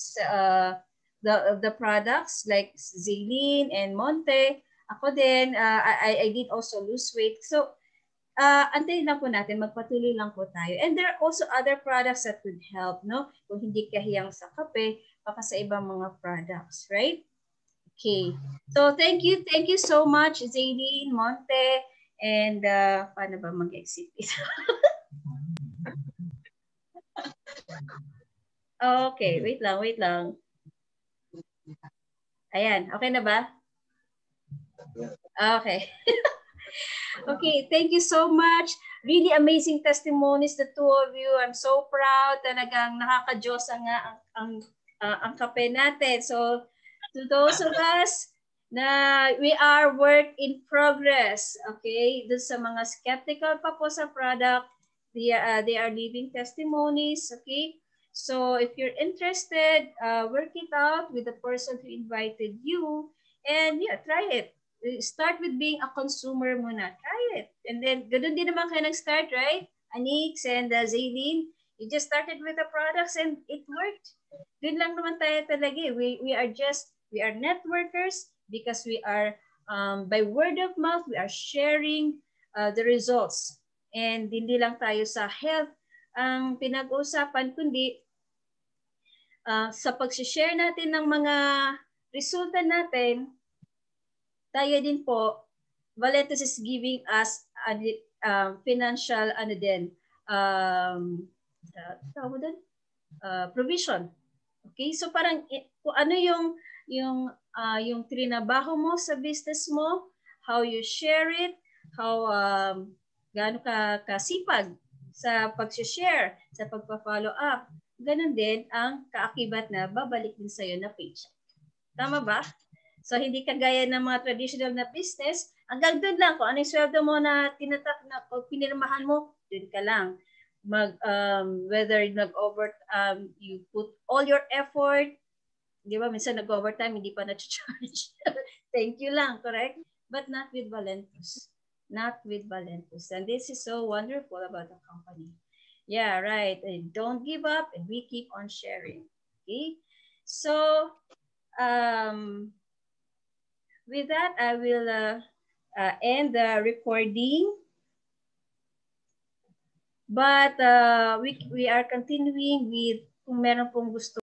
the products like Zilin and Monte. Ako din, I did also lose weight. So antayin lang po natin, magpatuloy lang po tayo. And there are also other products that could help, no? Kung hindi kahiyang sa kape, baka sa ibang mga products, right? Okay. So thank you so much, Zaylene, Monte, and paano ba mag-exit ito? Okay, wait lang. Ayan, okay na ba? Okay. Okay, thank you so much. Really amazing testimonies, the two of you. I'm so proud. Talagang nakaka-Diyos nga ang kape natin. So, to those of us na we are work in progress, okay? Doon sa mga skeptical pa po sa product, they are living testimonies, okay? So, if you're interested, work it out with the person who invited you and yeah, try it. Start with being a consumer muna. Try it. And then, ganun din naman kayo nag-start, right? Anix and Zaylene, you just started with the products and it worked. Doon lang naman tayo talaga. We are networkers because we are, by word of mouth, we are sharing the results. And hindi lang tayo sa health ang pinag-uusapan, kundi sa pag-share natin ng mga resulta natin, tayo din po, Valentus is giving us financial provision. Okay? So parang kung ano yung trinabaho mo sa business mo, how you share it, how gaano ka kasipag sa pag-share, sa pagpa-follow up. Ganon din ang kaakibat na babalik din sa'yo na paycheck. Tama ba? So, hindi kagaya ng mga traditional na business, hanggang doon lang. Kung ano yung sweldo mo na tinatak na o pinirmahan mo, doon ka lang. Whether you put all your effort, di ba, minsan nag-overtime, hindi pa na-charge. Thank you lang, correct? But not with Valentus. Not with Valentus. And this is so wonderful about the company. Yeah, right. And don't give up, and we keep on sharing. Okay? So, with that, I will end the recording. But we are continuing with kung meron pong gusto